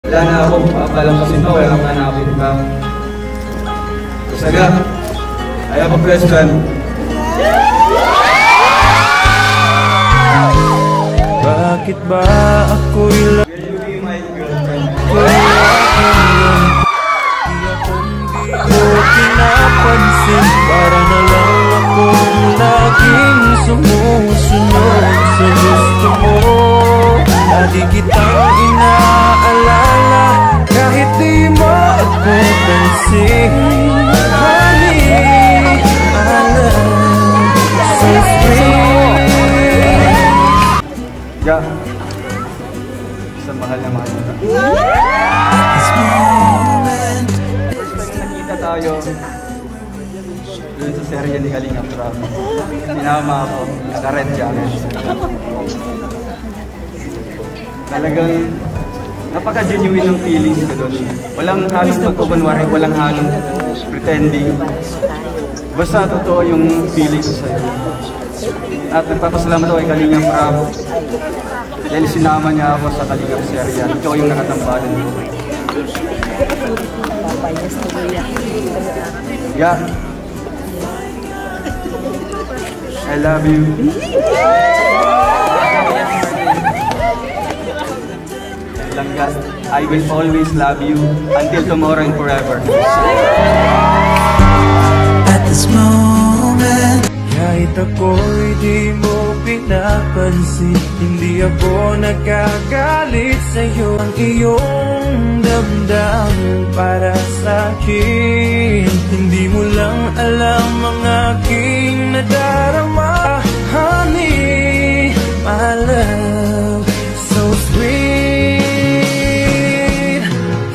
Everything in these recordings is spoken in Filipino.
Wala na akong papalampasin pa, wala nang hanapin pa. Saga, I have a question. Bakit ba ako'y lang? Will you be my girlfriend? Di ko pinapansin, para na lang akong laging sumusunod sa gusto mo. Lagi kitang inaalala, kahit di mo ako pansin. Honey, I love so sweet. Ja, isang mahal na mahal na. First time nakita tayo dun sa serye ni Kalinga Prab. Sinama ako, naka-red jacket. Talagang napaka-genuine ng feelings ko doon. Walang halong pagkukunwari, walang halong pretending. Basta totoo yung feelings ko sa'yo. At nagpapasalamat ako kay Kalinga Prab dahil sinama niya ako sa Kalinga serye. Ikaw yung nakatambalan ko. Yeah. I love you. Langgas, I will always love you until tomorrow and forever. At this moment, kahit ako'y di mo pinapansin, hindi ako nagagalit sa'yo. Ang iyong damdamin para sa'kin, hindi mo lang alam ang aking nadarama. Honey, my love, so sweet.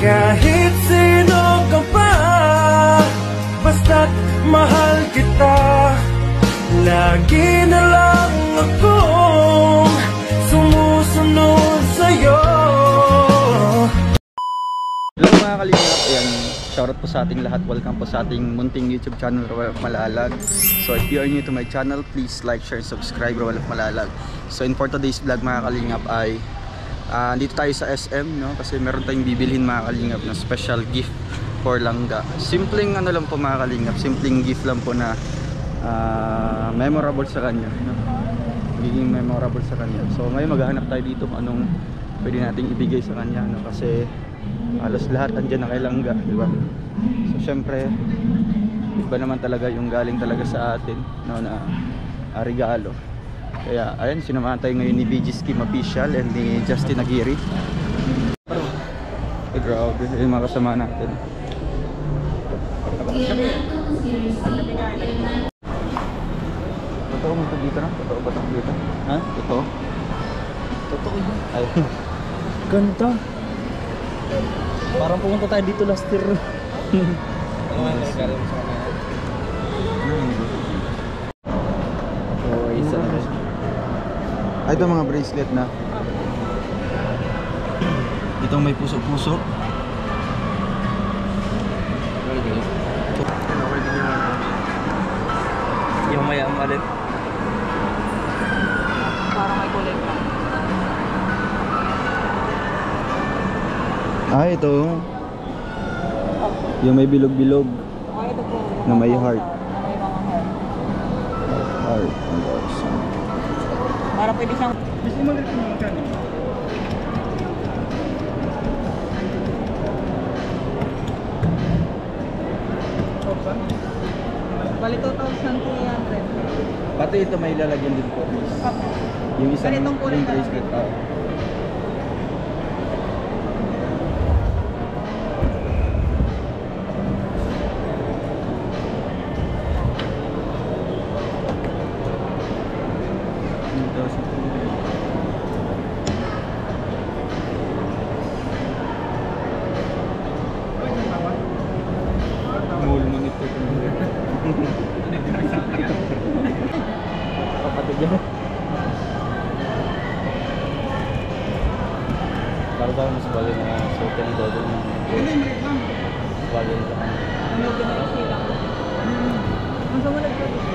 Kahit sino ka pa, basta't mahal kita. Lagi na lang akong sumusunod sa'yo. Hello mga Kalingap, ayan, shoutout po sa ating lahat. Welcome po sa ating munting YouTube channel, Rawalak Malalag. So if you are new to my channel, please like, share, subscribe, Rawalak Malalag. So in for today's vlog mga Kalingap ay dito tayo sa SM, no? Kasi meron tayong bibilhin mga Kalingap na special gift for Langga. Simpleng ano lang po mga Kalingap, simpleng gift lang po na memorable sa kanya, no? Magiging memorable sa kanya. So ngayon maghahanap tayo dito kung anong pwede nating ibigay sa kanya, no? Kasi halos lahat andyan na kay Langga, di ba? So syempre iba naman talaga yung galing talaga sa atin, no, na regalo. Kaya ayun, sinamahan tayo ngayon ni BG Scheme Official and ni Justin Aguirre. Grabe yung mga kasama natin. Totoo mo ito dito na? Totoo ba ito dito? Ha? Totoo? Totoo yun. Ay. Ganda. Parang pumunta tayo dito last year. Ano nga nagregalo mo sa kanya? So, isa na. Ay, ito mga bracelet na. Itong may puso-puso. Yung mayam ulit. Parang may kulay pa. Ah, ito. Yung may bilog-bilog Okay, ito po. na may heart. May mga heart. Heart. Para pwede siyang... Gusto mo rin yung magkano? Bali 2,300. Pati ito may lalagyan din po. Yung isang Ganitong kulay yung bracelet. Kapatid yan. Para tayo mas bagay na suot yung dodo ng bagay nito. Ano yung pinag-sila ko? Ang samulag ko dito.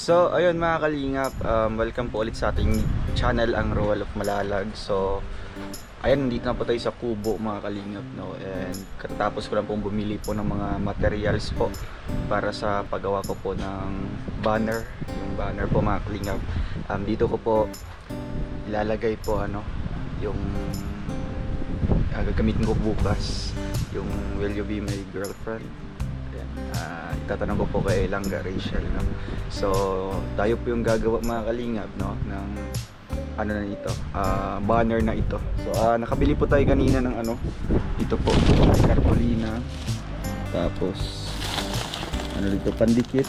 So, ayun mga kalingap, welcome po ulit sa ating channel, ang Roel of Malalag. So, ayun, nandito na po tayo sa Kubo mga kalingap, no? And katapos ko lang pong bumili po ng mga materials po para sa paggawa ko po ng banner. Yung banner po mga kalingap. Dito ko po ilalagay po yung gagamitin ko bukas, yung Will You Be My Girlfriend. Itatanong ko po kay Langga Rachel, no? So tayo po yung gagawa mga kalingap, no, ng na ito, banner na ito. So nakabili po tayo kanina ng ito po, cartolina, tapos dito, pandikit,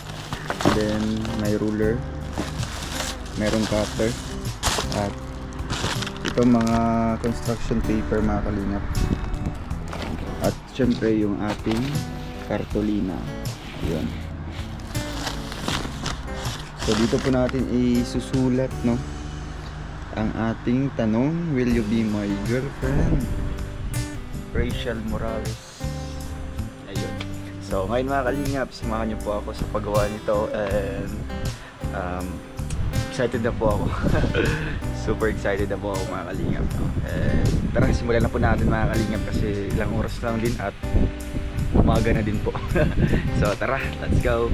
then may ruler, merong cutter, at ito mga construction paper mga kalingap, at syempre yung ating cartolina. Yun. So dito po natin isusulat, no, ang ating tanong, will you be my girlfriend? Rachel Morales. Ayun. So ngayon mga kalingap, samahan niyo po ako sa paggawa nito, and excited na po ako. Super excited na po ako mga kalingap, no? And tara, simulan na po natin mga kalingap kasi ilang oras lang din at umaga na din po. So tara, let's go.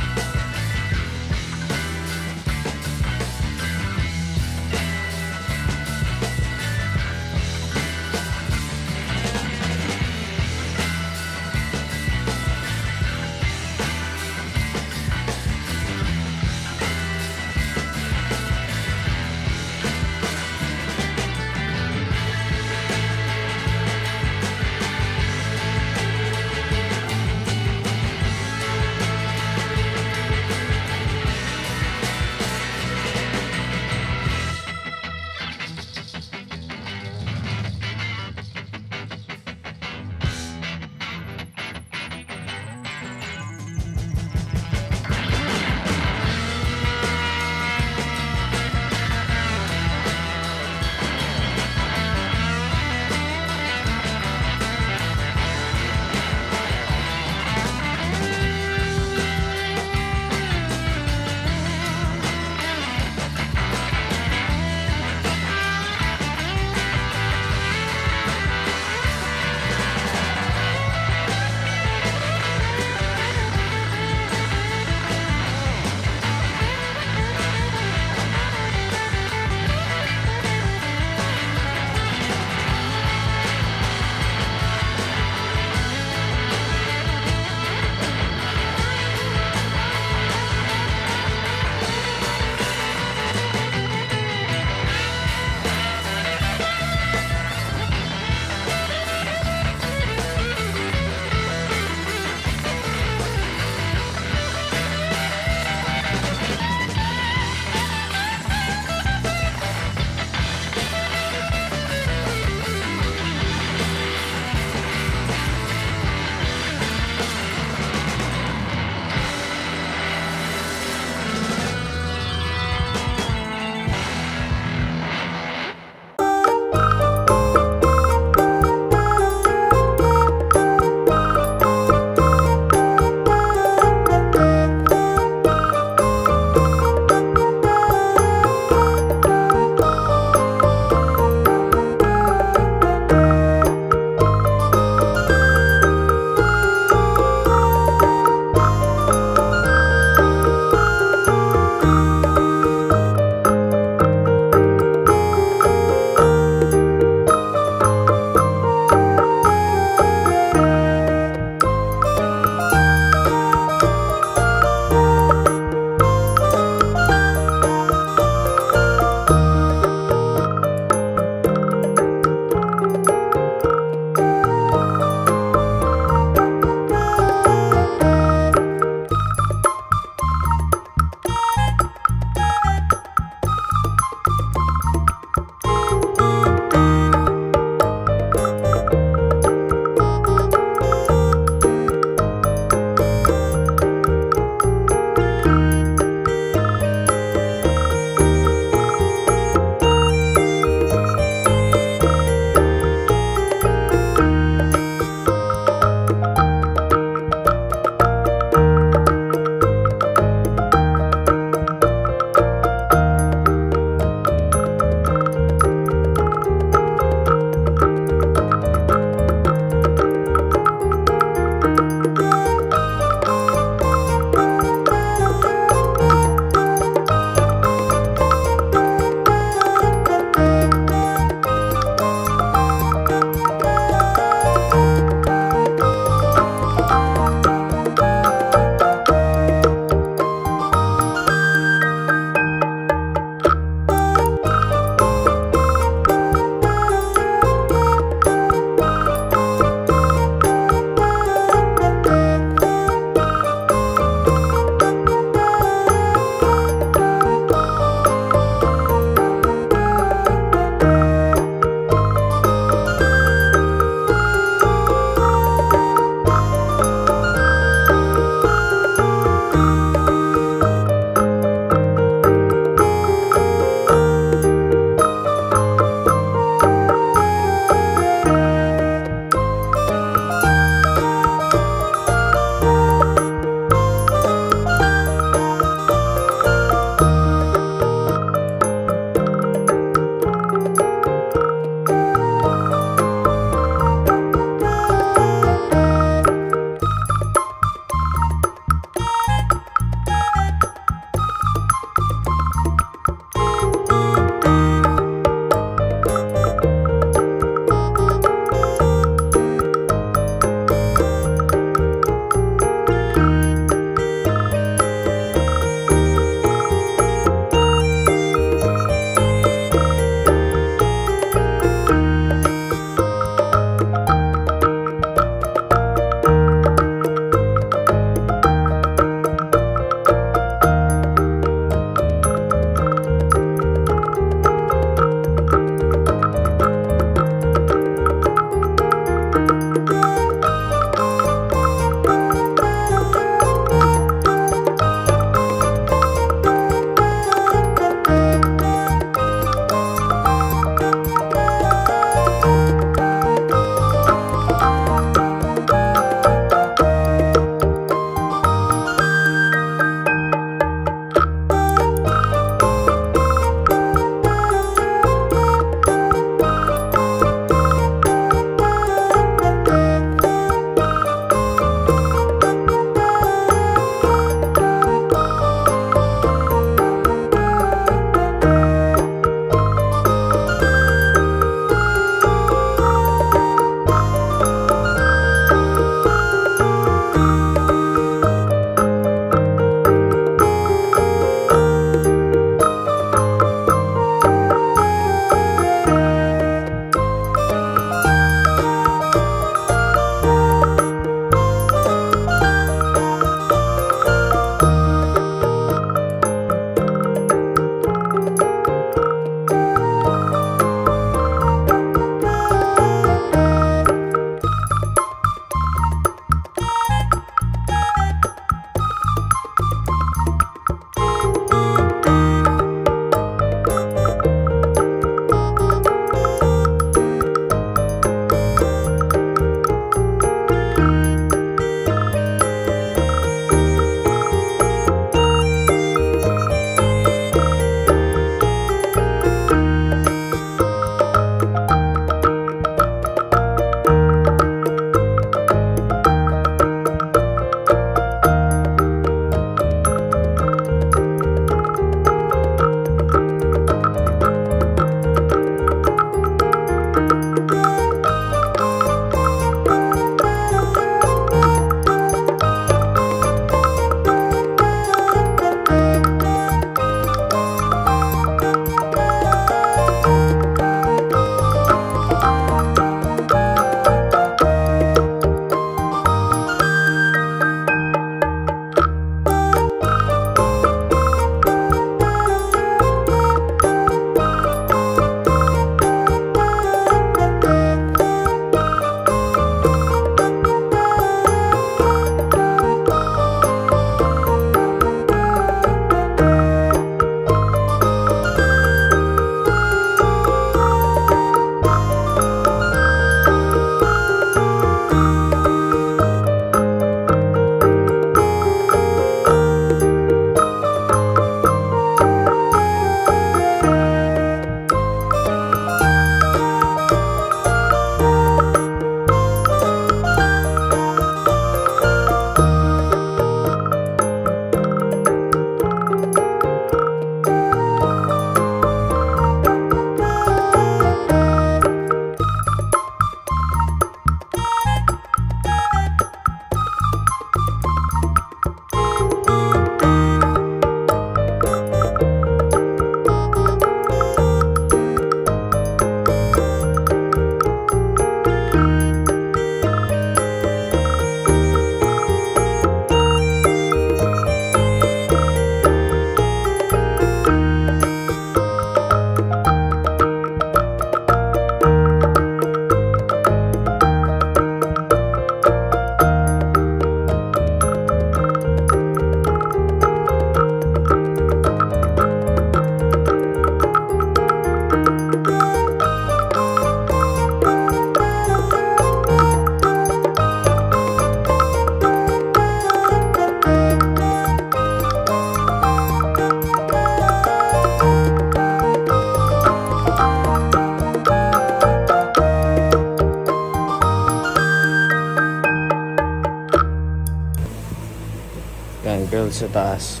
Ayan, girl sa taas.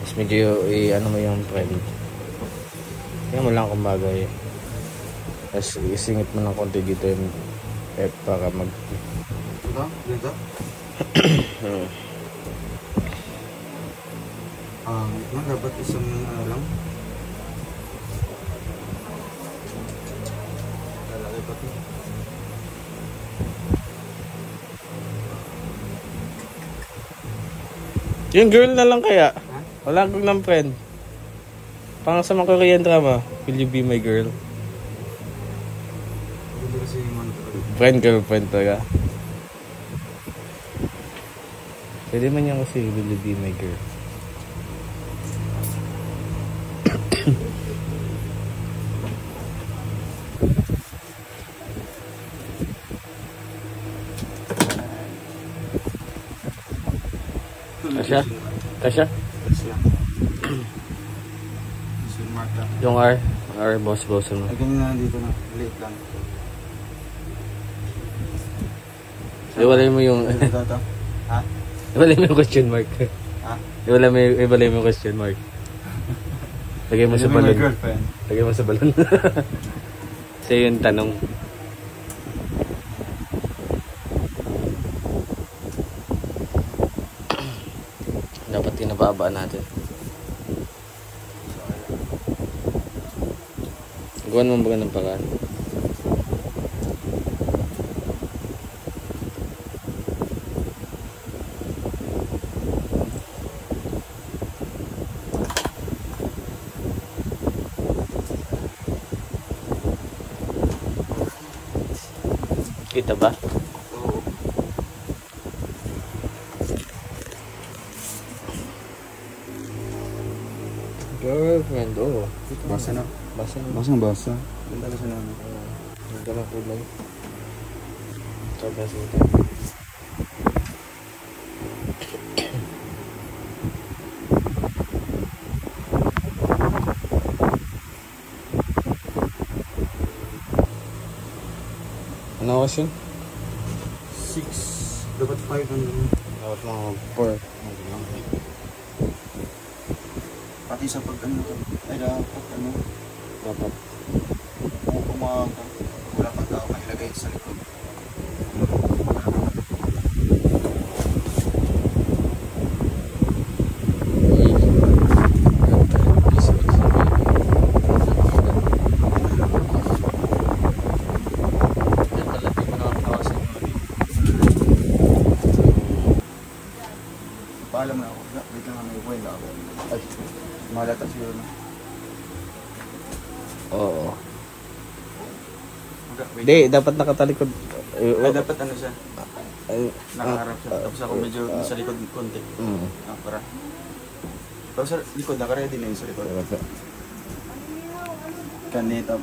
Tapos medyo ano mo yung friend. Tingnan mo lang kung bagay. Tapos isingit mo ng konti dito yung F para mag... Ito? Dito? Ito dapat isang ano lang. Lalagay pa ito. Yung girl na lang kaya. Wala kang ng friend. Pang sa mga Korean drama. Will you be my girl? Hindi kasi yung ano talaga. Friend, girlfriend talaga. Pwede man yan kasi will you be my girl. Kasya? Kasya? Kasya. Mark lang. Yung R. R, boss mo. Ay, ganyan na dito na. Late lang. Iwalay mo yung... Ito. Ha? Iwalay mo yung question mark. Ha? Iwalay mo yung question mark. Lagay mo sa balon. Lagay mo sa balon. Sa'yo yung tanong. Dapat tinababaan natin. Gawan mo ba ng paraan? Kita ba? Oo. Girlfriend, oo. Basa na. Basa na. Basang basa. Ganda kasi na ano. Ganda ng kulay. Sobrang sito. Ano oras yun? 6. Dapat 5 ano. Dapat mga 4. Pati sa pag ano to. Ay dapat ano. Dapat. Kung umaga. Wala pa tao. Mailagay sa likod. Paalam na ako. Wait lang may buhay na ako. Ay, malata siguro na. Oo. Wait. Hindi, dapat nakatalikod. Ay, dapat ano siya? Ay, Nakaharap siya. Tapos ako medyo sa likod konti. Para. Pero sa likod, nakaready na yun sa likod. Kanito.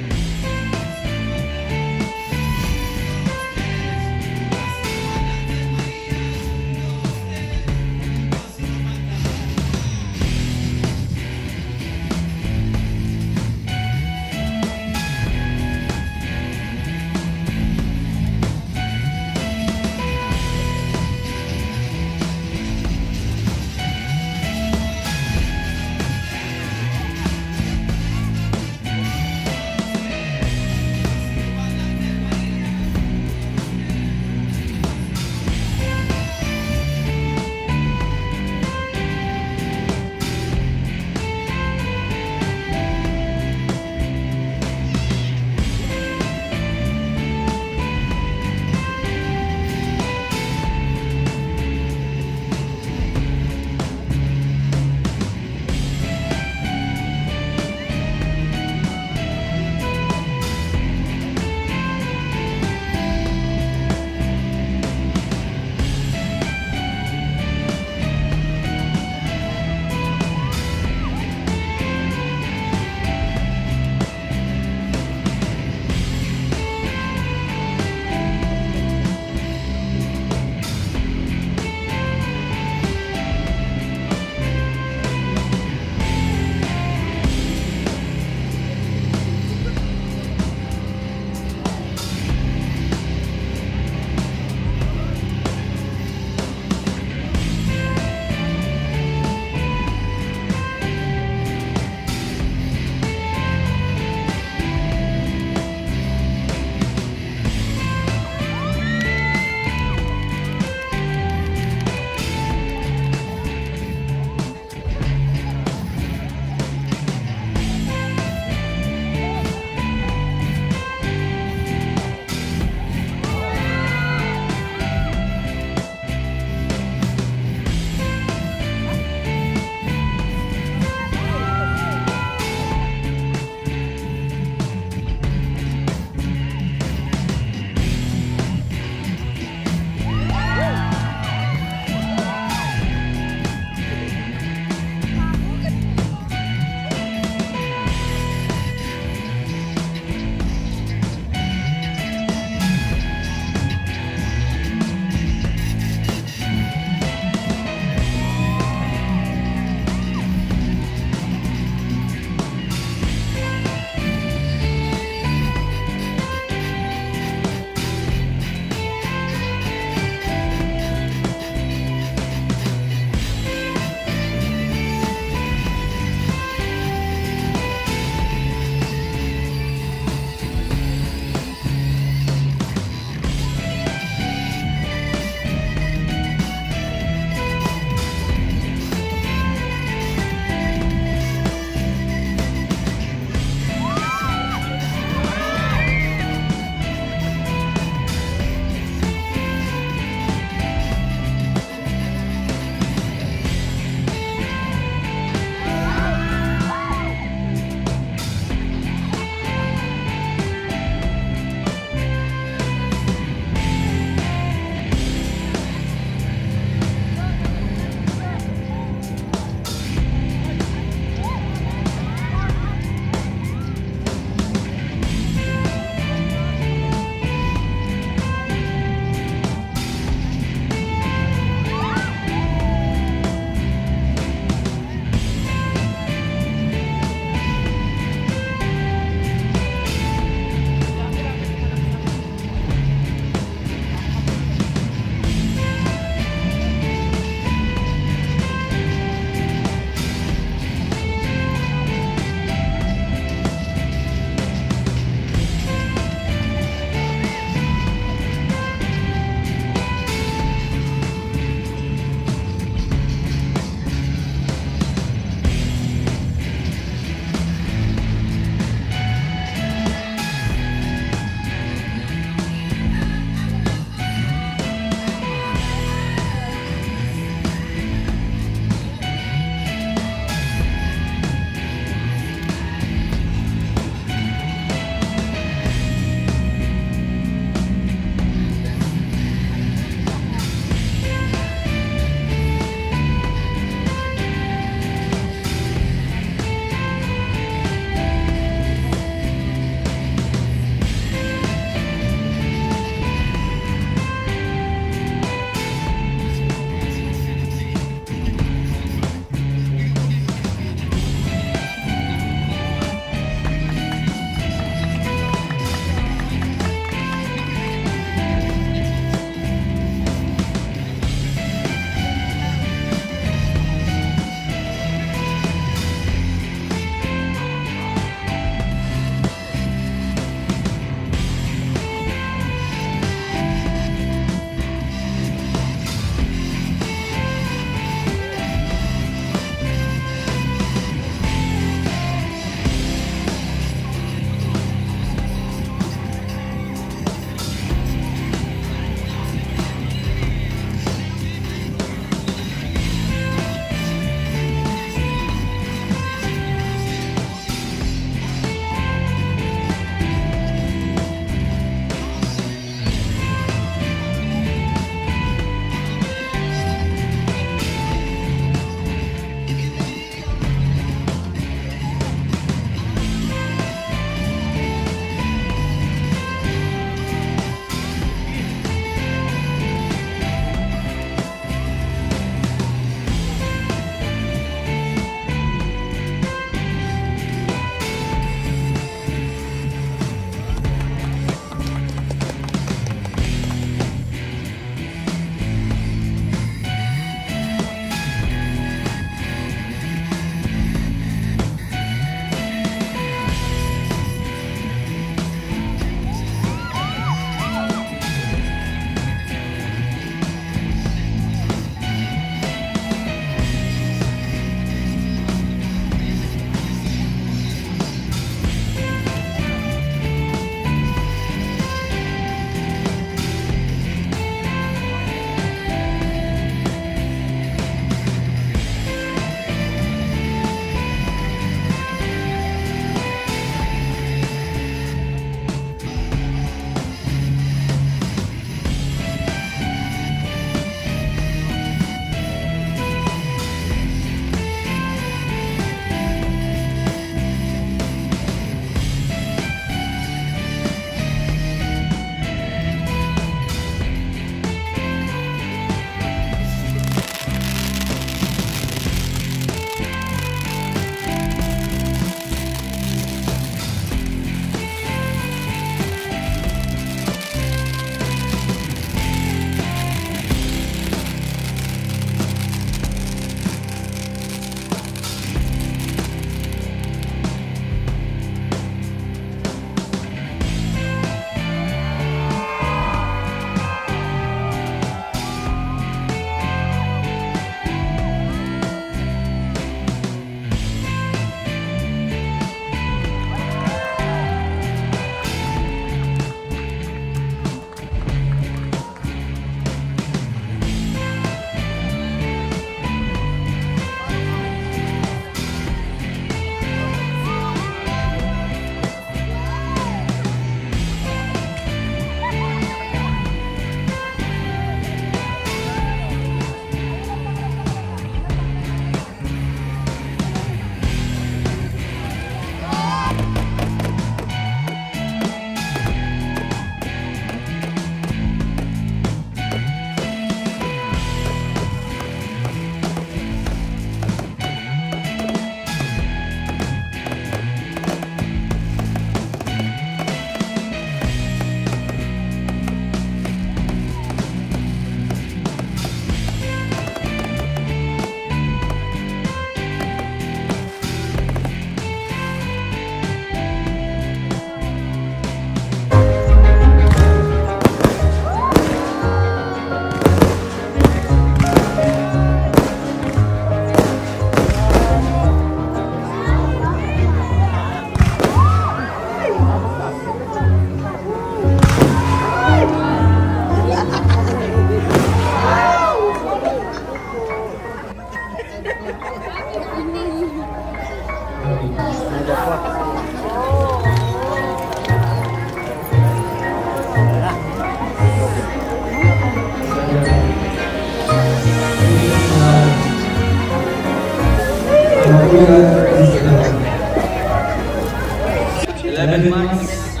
Months.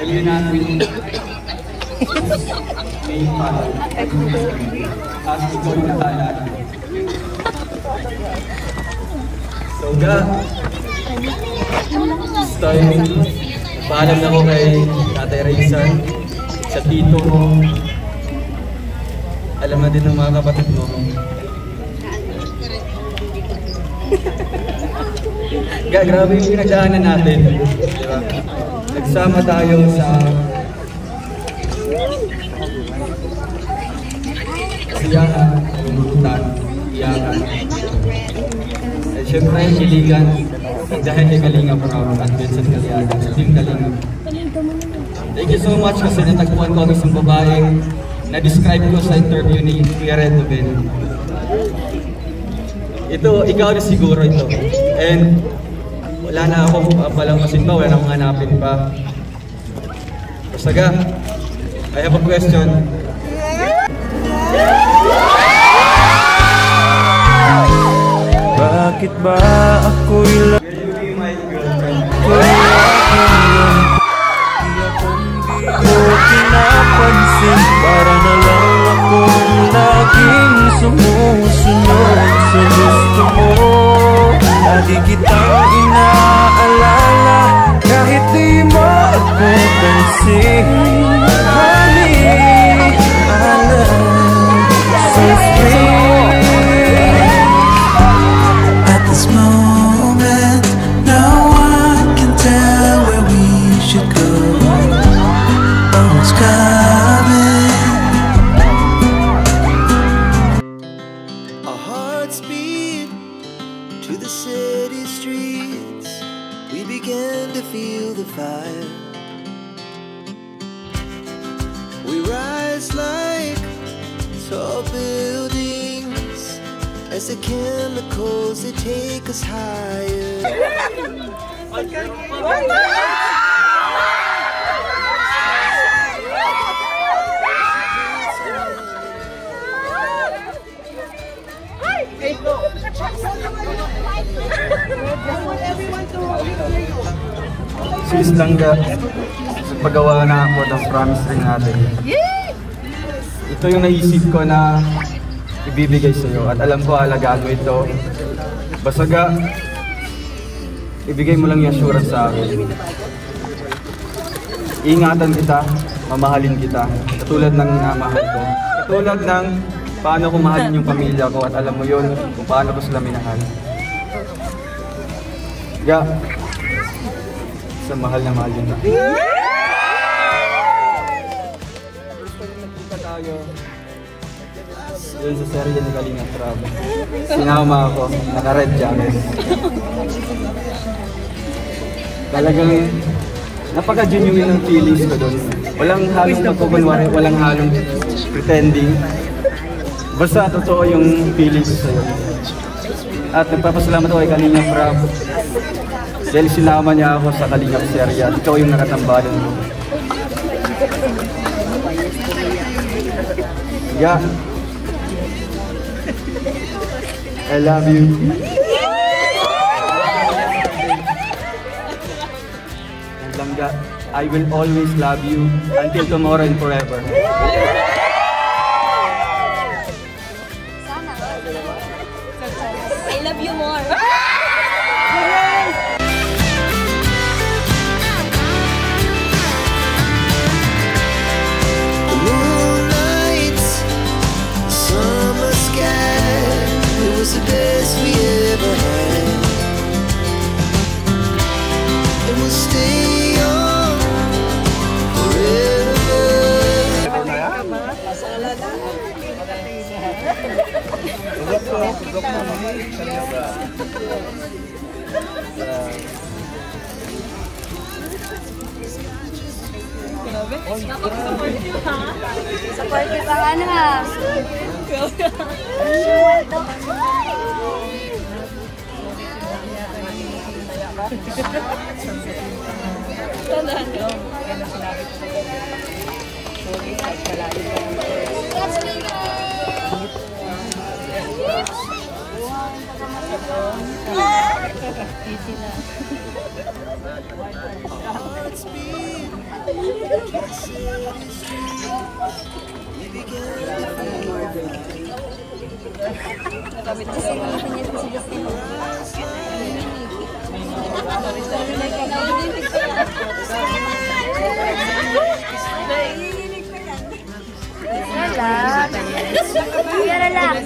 Yun natin. May pala. As ikaw yung nakalaan. So, timing. Paalam na ko kay Tatay Raysan, sa tito mo. Alam na din ng mga kapatid mo. Grabe yung pinagdaanan natin. Diba? Nagsama tayo sa kasiyahan, lulutan, iyakan. At syempre, kiligan. Dahil kay Kalinga Proud at Vincent Galiaga sa Team Kalinga. Thank you so much kasi natagpuan ko ang isang babaeng na-describe ko sa interview ni Kuya Red Ben. Ito, ikaw na siguro ito. And wala na akong palampasin pa, wala na akong hanapin pa. Basaga, I have a question. Bakit ba ako'y Will you be my girlfriend? ko pinapansin? Para na lang akong laging sumusunod sa gusto mo. Lagi kitang inaalala kahit di mo ako pansin. Honey, I love so sweet. At this moment, no one can tell where we should go. Oh, it's coming. Our hearts beat to the city streets. We began to feel the fire. We rise like tall buildings as the chemicals, they take us higher. Sis Langga, paggawa na ako ng promise ring natin. Ito yung naisip ko na ibibigay sa iyo at alam ko alagaan mo ito. Basaga, ibigay mo lang yung assurance sa akin. Ingatan kita, mamahalin kita, katulad ng namahal ko. Katulad ng paano ko mahalin yung pamilya ko at alam mo yun kung paano ko sila minahal. Sa mahal na mahal yun. Gusto tayo yun sa serye ni Kalinga Proud. Sinama ako, naka-red jacket. Talagang napaka-genuine ng feelings ko doon. Walang halong pagkukunwari, walang halong pretending. Basta totoo yung feelings ko sa'yo. At nagpapasalamat ako kay Kalinga Proud. Dahil sinama niya ako sa Kalingap serye at ikaw yung nakatambalan mo. Yeah. I love you. And Langga, I will always love you until tomorrow and forever. I love you more. The moonlight, the summer sky, it was the best we ever had. And we'll stay on forever. Supportive ha? Supportive ang ano ha. Tandaan nyo. Easy na. Nakamit ko sa Yara lang.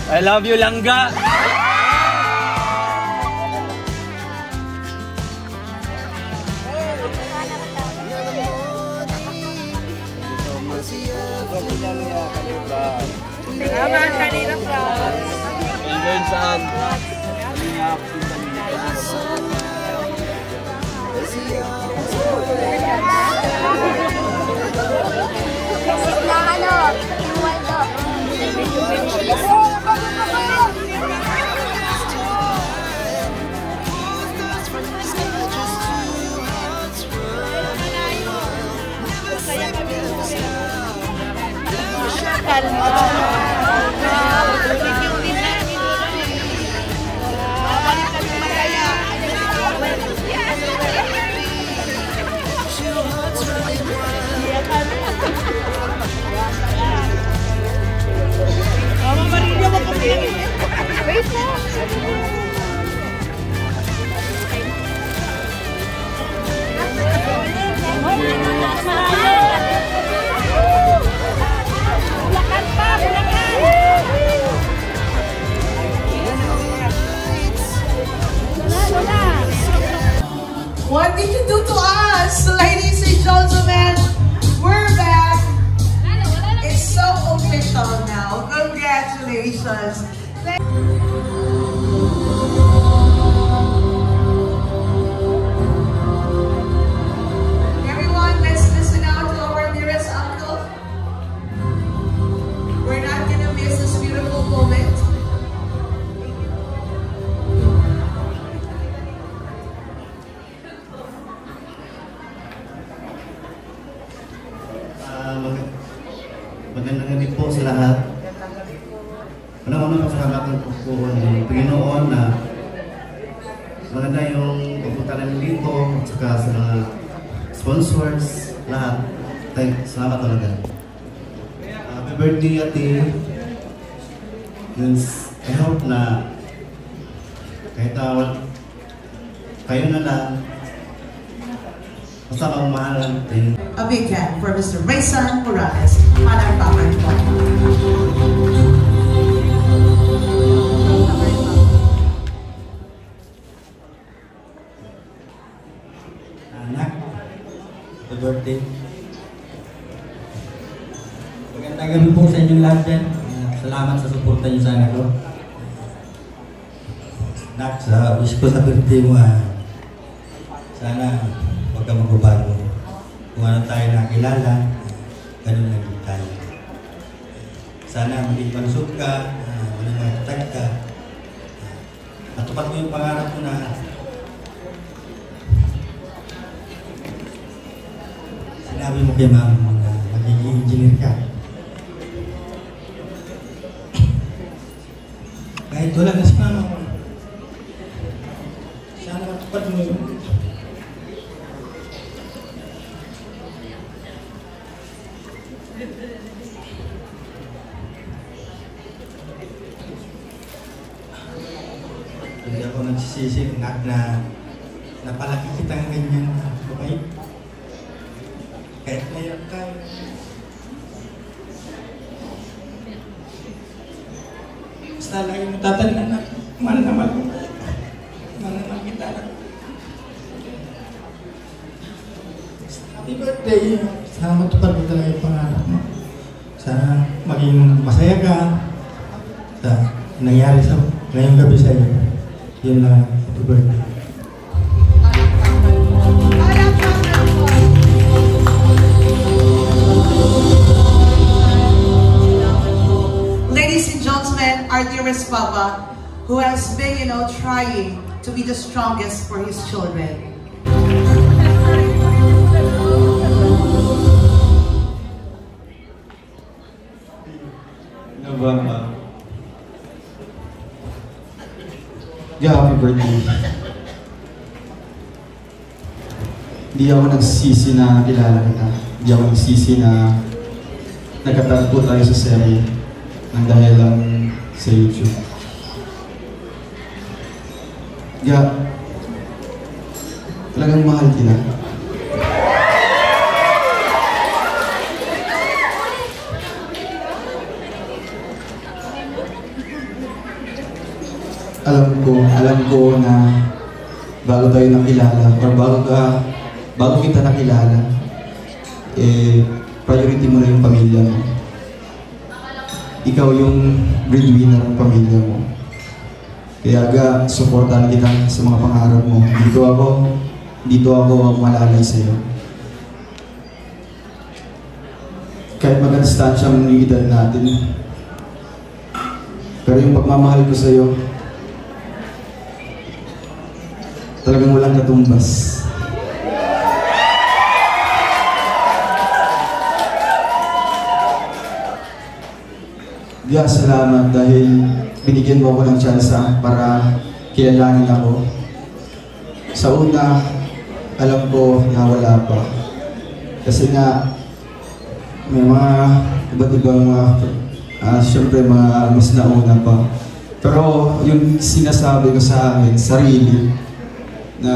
I love you, Langga! Salamat, kanina proud. Ngayon saan? Na ano, inuwal to. What did you do to us? Ladies and gentlemen, we're back. It's so official now. Congratulations. Everyone, let's listen out to our dearest uncle. We're not gonna miss this beautiful moment. Magandang gabi po sa lahat. Unang-unang pasalamatan po po ng Panginoon na maganda yung pagpunta namin dito at saka sa mga sponsors, lahat. Salamat talaga. Happy birthday, Ate. I hope na kahit kayo na lang basta magmahalan din. A big hand for Mr. Rayson Morales. Palakpakan po. Anak, happy birthday. Magandang gabi po sa inyong lahat dyan. Salamat sa suporta niyo sa anak ko. Anak, sa wish ko sa birthday mo, sana huwag ka magbabago. Kung ano tayo nakilala, ganun lang din tayo. Sana maging malusog ka, walang matatag ka. Matupad mo yung pangarap mo na sinabi mo kay mama mo na magiging engineer ka. Kahit wala na si mama mo, sana matupad mo yun. Hindi ako nagsisisi, anak, na napalaki kita ng ganyan, okay? Basta lagi mo tatandaan na mahal na mahal ko. Mahal na mahal kita. Happy birthday! Sana matupad mo talaga yung pangarap mo. Sana maging masaya ka sa nangyari sa ngayong gabi sa iyo. Yun lang. Happy birthday. Ladies and gentlemen, our dearest Papa, who has been, trying to be the strongest for his children. November. Yeah, happy birthday. Hindi ako nagsisi na kilala kita. Hindi ako nagsisi na nagkatagpo tayo sa serye nang dahil lang sa YouTube. Yeah, talagang mahal kita. Alam ko na bago tayo nakilala or bago kita nakilala, priority mo na yung pamilya mo. Ikaw yung breadwinner ng pamilya mo. Kaya supportan kita sa mga pangarap mo. Dito ako malalay sa'yo. Kahit magadistansya mo yung edad natin, pero yung pagmamahal ko sa'yo, talagang walang katumbas. Diya, salamat dahil binigyan mo ako ng tsansa para kilalanin ako. Sa una, alam ko na wala pa. Kasi nga, may mga iba't ibang siyempre mga mas nauna pa. Pero yung sinasabi ko sa akin, sarili, na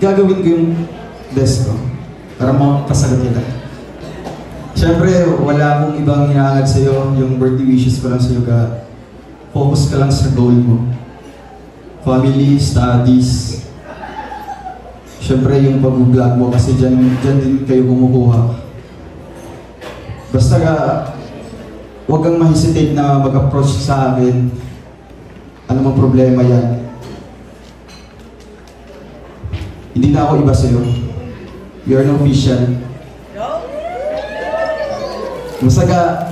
gagawin ko yung best ko para makasagot kita. Siyempre, wala akong ibang hinahangad sa'yo, yung birthday wishes ko lang sa'yo ka. Focus ka lang sa goal mo. Family, studies. Siyempre, yung pag-vlog mo kasi dyan din kayo kumukuha. Basta huwag kang ma-hesitate na mag-approach sa akin. Ano mang problema yan? Hindi na ako iba sa'yo. You are no official. Masaga,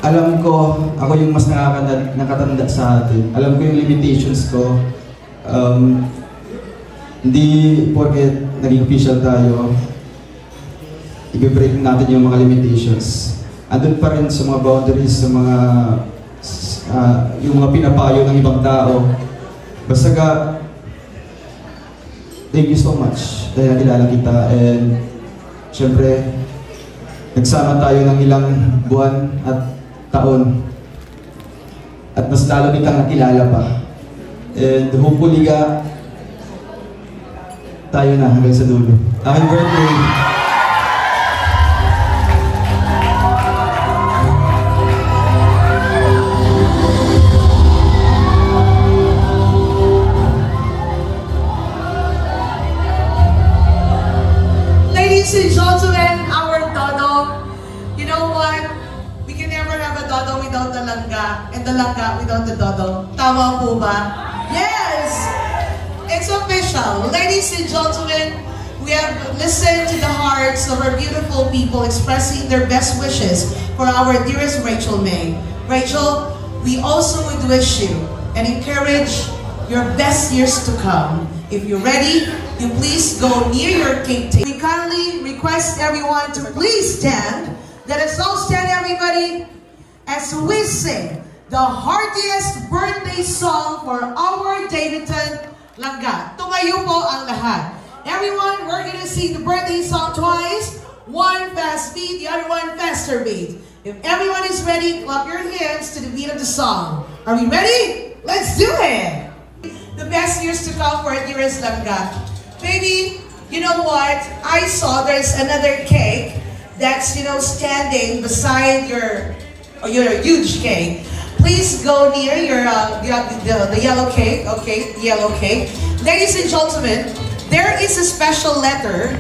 alam ko, ako yung mas nakatanda sa atin. Alam ko yung limitations ko. Hindi porket naging official tayo, i-break natin yung mga limitations. Andun pa rin sa mga boundaries, sa mga yung mga pinapayo ng ibang tao. Basta thank you so much dahil nakilala kita, and syempre nagsama tayo ng ilang buwan at taon at mas lalo kitang nakilala pa, and hopefully tayo na hanggang sa dulo. Happy birthday! Ladies and gentlemen, our Dodo. You know what? We can never have a Dodo without the Langga, and the Langga without the Dodo. Tama po ba? Yes! It's official. Ladies and gentlemen, we have listened to the hearts of our beautiful people expressing their best wishes for our dearest Rachel May. Rachel, we also would wish you and encourage your best years to come. If you're ready, you please go near your cake table. We kindly request everyone to please stand. Let us all stand, everybody, as we sing the heartiest birthday song for our Davidson Langga. Tumayo po ang lahat. Everyone, we're gonna sing the birthday song twice. One fast beat, the other one faster beat. If everyone is ready, clap your hands to the beat of the song. Are we ready? Let's do it! The best years to come for dearest Langga. Baby, you know what? I saw there's another cake that's, standing beside your huge cake, please go near the yellow cake, okay, the yellow cake. Ladies and gentlemen, there is a special letter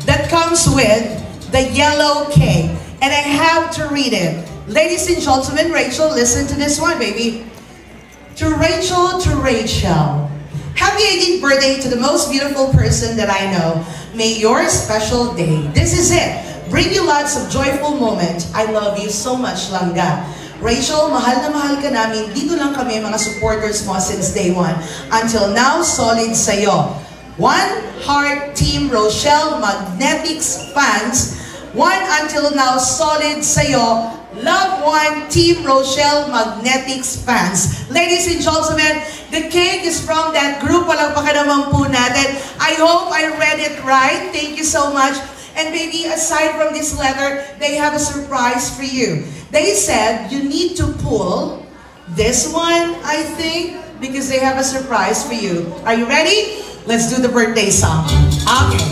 that comes with the yellow cake, and I have to read it. Ladies and gentlemen, Rachel, listen to this one, baby. To Rachel, happy 18th birthday to the most beautiful person that I know. May your special day, this is it, bring you lots of joyful moments. I love you so much, Langga. Rachel, mahal na mahal ka namin. Dito lang kami mga supporters mo since day one. Until now, solid sa'yo. One Heart Team Rochelle Magnetics fans. One until now, solid sa'yo. Love One Team Rochelle Magnetics fans. Ladies and gentlemen, the cake is from that group. Palakpakan naman po natin. I hope I read it right. Thank you so much. And baby, aside from this letter, they have a surprise for you. They said you need to pull this one, I think, because they have a surprise for you. Are you ready? Let's do the birthday song. Okay.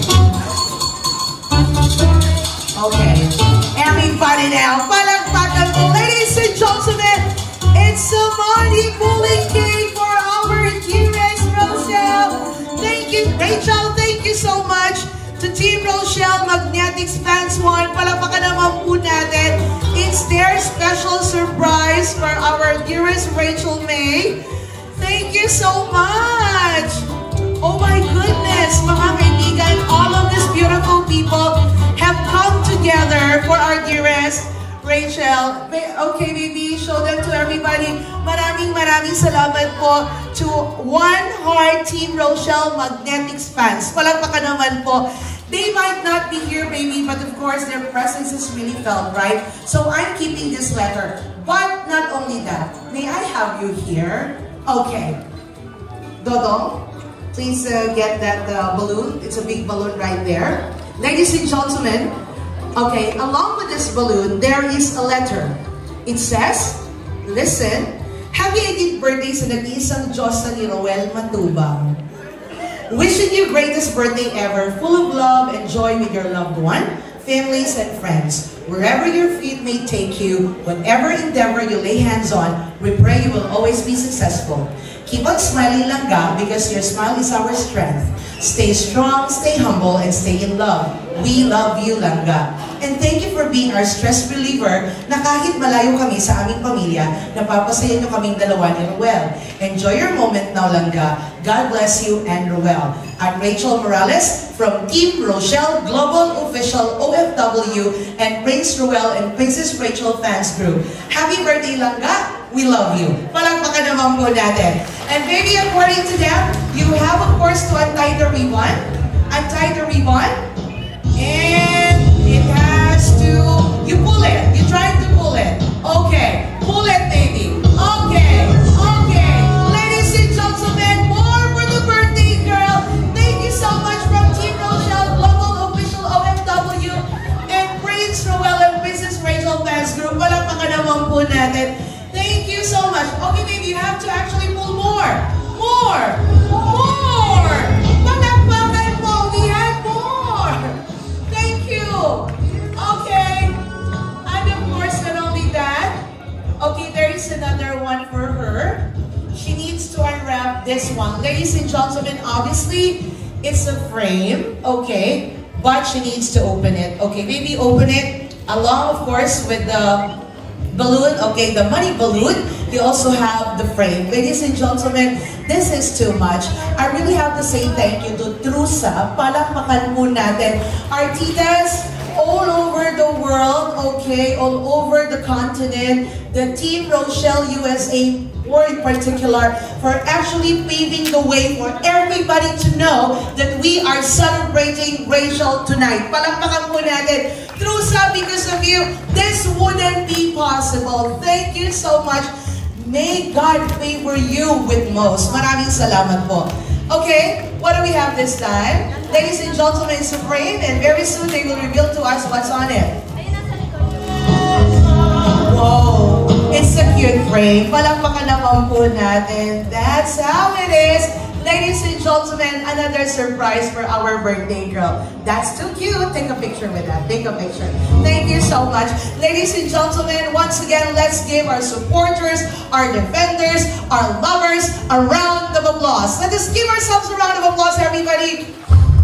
Okay. Everybody now, palakpakan po. Ladies and gentlemen, it's a money pulling cake for our dearest Rochelle. Thank you, Rachel. Thank you so much. To Team Rochelle Magnetics Fans 1, palakpakan naman po natin. It's their special surprise for our dearest Rachel May. Thank you so much! Oh my goodness, mga kaibigan, all of these beautiful people have come together for our dearest Rachel. Okay, baby, show them to everybody. Maraming salamat po to One Heart Team Rochelle Magnetics Fans. Palakpakan naman po. They might not be here, baby, but of course their presence is really felt, right? So I'm keeping this letter. But not only that, may I have you here? Okay. Dodo, please get that balloon. It's a big balloon right there. Ladies and gentlemen, okay, along with this balloon, there is a letter. It says, listen, happy 18th birthday sa nag-iisang Diyosa ni Roel Matubang. Wishing you greatest birthday ever, full of love and joy with your loved one, families and friends. Wherever your feet may take you, whatever endeavor you lay hands on, we pray you will always be successful. Keep on smiling, Langga, because your smile is our strength. Stay strong, stay humble, and stay in love. We love you, Langga. And thank you for being our stress reliever na kahit malayo kami sa aming pamilya, napapasaya nyo kaming dalawa ni Ruel. Enjoy your moment now, Langga. God bless you and Ruel. I'm Rachel Morales from Team Rochelle Global Official OFW and Prince Ruel and Princess Rachel Fans Group. Happy birthday, Langga. We love you. Palakpakan naman po natin. And maybe according to them, you have of course to untie the ribbon. Untie the ribbon. And it has to, you pull it. You try to pull it. Okay. Pull it, baby. Okay. Okay. Ladies and gentlemen, more for the birthday girl. Thank you so much from Team Rochelle Global Official OFW and Prince Ruel and Princess Rachel Fans Group. Palakpakan naman po natin. Thank you so much. Okay, baby, you have to actually pull more. More. More. Palakpakan mo. We have more. Thank you. Okay. And of course, not only that, okay, there is another one for her. She needs to unwrap this one. Ladies and gentlemen, obviously, it's a frame, okay, but she needs to open it. Okay, baby, open it along, of course, with the balloon, okay, the money balloon. They also have the frame. Ladies and gentlemen, this is too much. I really have to say thank you to Trusa. Palakpakan po natin. Our titas all over the world, okay, all over the continent. The Team Rochelle USA, or in particular, for actually paving the way for everybody to know that we are celebrating Rachel tonight. Palakpakan po natin. Trusa, because of you, this wouldn't be possible. Thank you so much. May God favor you with most. Maraming salamat po. Okay, what do we have this time? Ladies and gentlemen, it's a frame, and very soon they will reveal to us what's on it. Whoa, it's a cute frame. Palakpakan naman po natin. That's how it is. Ladies and gentlemen, another surprise for our birthday girl. That's too cute. Take a picture with that. Take a picture. Thank you so much. Ladies and gentlemen, once again, let's give our supporters, our defenders, our lovers a round of applause. Let us give ourselves a round of applause, everybody.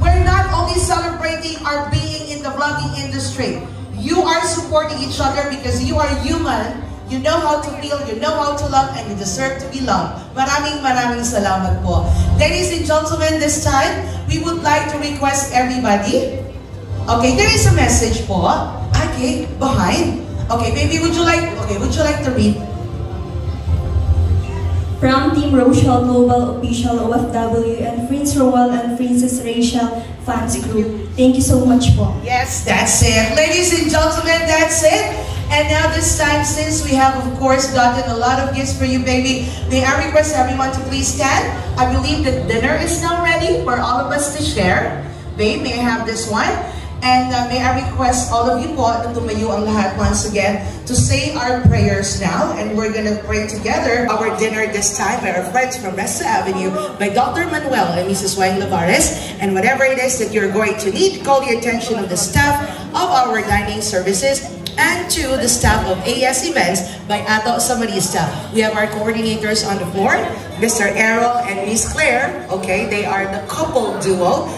We're not only celebrating our being in the vlogging industry. You are supporting each other because you are human. You know how to feel, you know how to love, and you deserve to be loved. Maraming salamat po. Ladies and gentlemen, this time, we would like to request everybody. Okay, there is a message po. Okay, behind. Okay, baby, would you like to read? From Team Rochelle Global Official OFW and Prince Roel and Princess Rachel Fans Group. Thank you so much po. Yes, that's it. Ladies and gentlemen, that's it. And now this time, since we have, of course, gotten a lot of gifts for you, baby, may I request everyone to please stand? I believe the dinner is now ready for all of us to share. Babe, may I have this one? And may I request all of you po na tumayo ang lahat once again to say our prayers now. And we're gonna pray together our dinner this time by our friends from Resta Avenue, by Dr. Manuel and Mrs. Wayne Lavares. And whatever it is that you're going to need, call the attention of the staff of our dining services and to the staff of AS Events by Ato Samarista. We have our coordinators on the floor, Mr. Errol and Miss Claire. Okay, they are the couple duo.